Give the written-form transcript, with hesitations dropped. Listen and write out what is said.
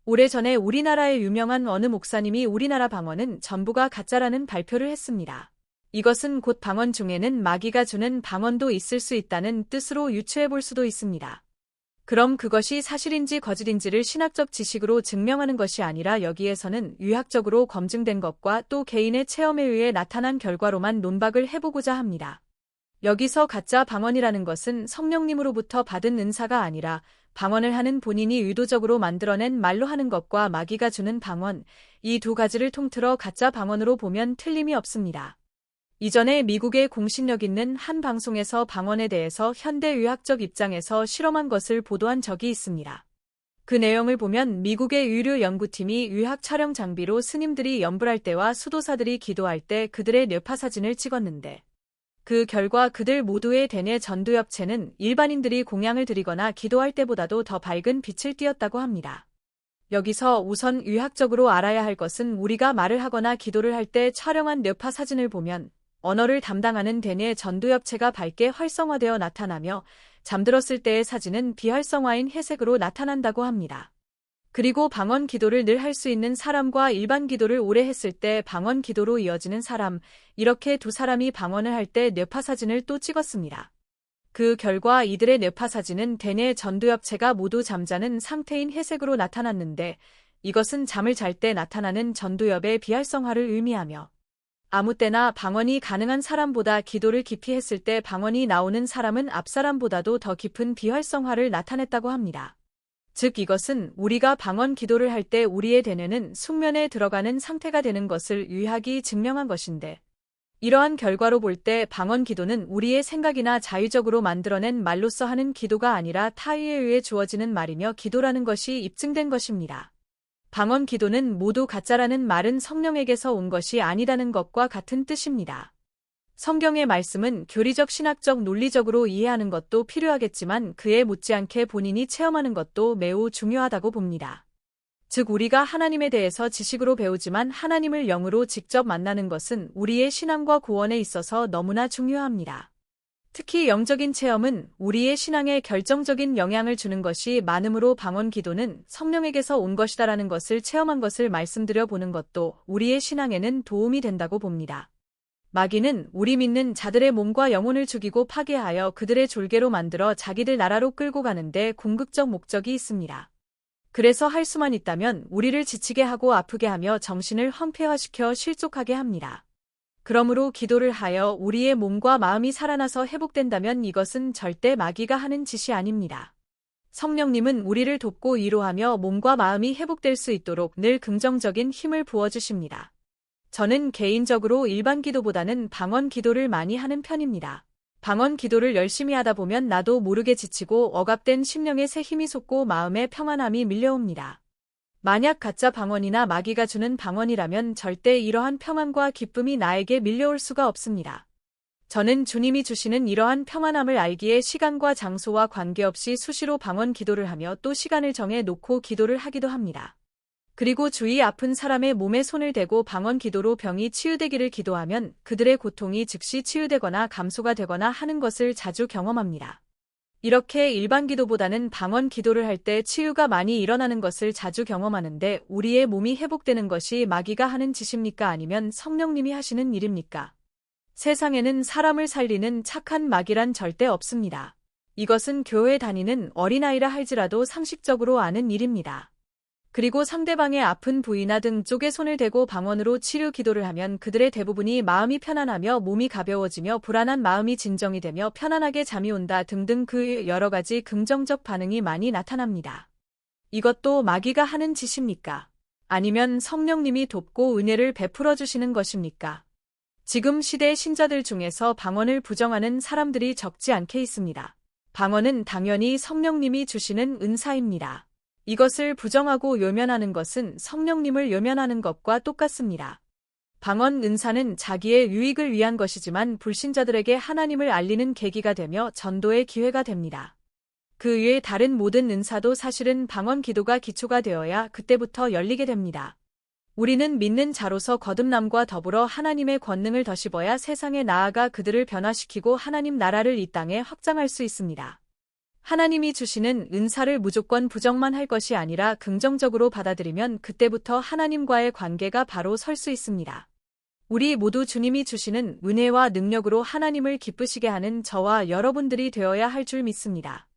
오래전에 우리나라의 유명한 어느 목사님이 우리나라 방언은 전부가 가짜라는 발표를 했습니다. 이것은 곧 방언 중에는 마귀가 주는 방언도 있을 수 있다는 뜻으로 유추해 볼 수도 있습니다. 그럼 그것이 사실인지 거짓인지를 신학적 지식으로 증명하는 것이 아니라 여기에서는 유학적으로 검증된 것과 또 개인의 체험에 의해 나타난 결과로만 논박을 해보고자 합니다. 여기서 가짜 방언이라는 것은 성령님으로부터 받은 은사가 아니라 방언을 하는 본인이 의도적으로 만들어낸 말로 하는 것과 마귀가 주는 방언, 이 두 가지를 통틀어 가짜 방언으로 보면 틀림이 없습니다. 이전에 미국의 공신력 있는 한 방송에서 방언에 대해서 현대의학적 입장에서 실험한 것을 보도한 적이 있습니다. 그 내용을 보면 미국의 의료 연구팀이 의학 촬영 장비로 스님들이 염불할 때와 수도사들이 기도할 때 그들의 뇌파 사진을 찍었는데 그 결과 그들 모두의 대뇌 전두엽체는 일반인들이 공양을 드리거나 기도할 때보다도 더 밝은 빛을 띠었다고 합니다. 여기서 우선 의학적으로 알아야 할 것은 우리가 말을 하거나 기도를 할 때 촬영한 뇌파 사진을 보면 언어를 담당하는 대뇌 전두엽체가 밝게 활성화되어 나타나며 잠들었을 때의 사진은 비활성화인 회색으로 나타난다고 합니다. 그리고 방언 기도를 늘 할 수 있는 사람과 일반 기도를 오래 했을 때 방언 기도로 이어지는 사람, 이렇게 두 사람이 방언을 할 때 뇌파 사진을 또 찍었습니다. 그 결과 이들의 뇌파 사진은 대뇌 전두엽체가 모두 잠자는 상태인 회색으로 나타났는데 이것은 잠을 잘 때 나타나는 전두엽의 비활성화를 의미하며 아무 때나 방언이 가능한 사람보다 기도를 깊이 했을 때 방언이 나오는 사람은 앞 사람보다도 더 깊은 비활성화를 나타냈다고 합니다. 즉 이것은 우리가 방언 기도를 할 때 우리의 대뇌는 숙면에 들어가는 상태가 되는 것을 의학이 증명한 것인데 이러한 결과로 볼 때 방언 기도는 우리의 생각이나 자유적으로 만들어낸 말로써 하는 기도가 아니라 타의에 의해 주어지는 말이며 기도라는 것이 입증된 것입니다. 방언 기도는 모두 가짜라는 말은 성령에게서 온 것이 아니라는 것과 같은 뜻입니다. 성경의 말씀은 교리적 신학적 논리적으로 이해하는 것도 필요하겠지만 그에 못지않게 본인이 체험하는 것도 매우 중요하다고 봅니다. 즉 우리가 하나님에 대해서 지식으로 배우지만 하나님을 영으로 직접 만나는 것은 우리의 신앙과 구원에 있어서 너무나 중요합니다. 특히 영적인 체험은 우리의 신앙에 결정적인 영향을 주는 것이 많으므로 방언 기도는 성령에게서 온 것이다라는 것을 체험한 것을 말씀드려 보는 것도 우리의 신앙에는 도움이 된다고 봅니다. 마귀는 우리 믿는 자들의 몸과 영혼을 죽이고 파괴하여 그들의 졸개로 만들어 자기들 나라로 끌고 가는데 궁극적 목적이 있습니다. 그래서 할 수만 있다면 우리를 지치게 하고 아프게 하며 정신을 황폐화시켜 실족하게 합니다. 그러므로 기도를 하여 우리의 몸과 마음이 살아나서 회복된다면 이것은 절대 마귀가 하는 짓이 아닙니다. 성령님은 우리를 돕고 위로하며 몸과 마음이 회복될 수 있도록 늘 긍정적인 힘을 부어주십니다. 저는 개인적으로 일반 기도보다는 방언 기도를 많이 하는 편입니다. 방언 기도를 열심히 하다 보면 나도 모르게 지치고 억압된 심령에 새 힘이 솟고 마음에 평안함이 밀려옵니다. 만약 가짜 방언이나 마귀가 주는 방언이라면 절대 이러한 평안과 기쁨이 나에게 밀려올 수가 없습니다. 저는 주님이 주시는 이러한 평안함을 알기에 시간과 장소와 관계없이 수시로 방언 기도를 하며 또 시간을 정해 놓고 기도를 하기도 합니다. 그리고 주위 아픈 사람의 몸에 손을 대고 방언 기도로 병이 치유되기를 기도하면 그들의 고통이 즉시 치유되거나 감소가 되거나 하는 것을 자주 경험합니다. 이렇게 일반 기도보다는 방언 기도를 할 때 치유가 많이 일어나는 것을 자주 경험하는데 우리의 몸이 회복되는 것이 마귀가 하는 짓입니까? 아니면 성령님이 하시는 일입니까? 세상에는 사람을 살리는 착한 마귀란 절대 없습니다. 이것은 교회 다니는 어린아이라 할지라도 상식적으로 아는 일입니다. 그리고 상대방의 아픈 부위나 등 쪽에 손을 대고 방언으로 치료 기도를 하면 그들의 대부분이 마음이 편안하며 몸이 가벼워지며 불안한 마음이 진정이 되며 편안하게 잠이 온다 등등 그 여러 가지 긍정적 반응이 많이 나타납니다. 이것도 마귀가 하는 짓입니까? 아니면 성령님이 돕고 은혜를 베풀어 주시는 것입니까? 지금 시대의 신자들 중에서 방언을 부정하는 사람들이 적지 않게 있습니다. 방언은 당연히 성령님이 주시는 은사입니다. 이것을 부정하고 요면하는 것은 성령님을 요면하는 것과 똑같습니다. 방언 은사는 자기의 유익을 위한 것이지만 불신자들에게 하나님을 알리는 계기가 되며 전도의 기회가 됩니다. 그 외에 다른 모든 은사도 사실은 방언 기도가 기초가 되어야 그때부터 열리게 됩니다. 우리는 믿는 자로서 거듭남과 더불어 하나님의 권능을 더씹어야 세상에 나아가 그들을 변화시키고 하나님 나라를 이 땅에 확장할 수 있습니다. 하나님이 주시는 은사를 무조건 부정만 할 것이 아니라 긍정적으로 받아들이면 그때부터 하나님과의 관계가 바로 설 수 있습니다. 우리 모두 주님이 주시는 은혜와 능력으로 하나님을 기쁘시게 하는 저와 여러분들이 되어야 할 줄 믿습니다.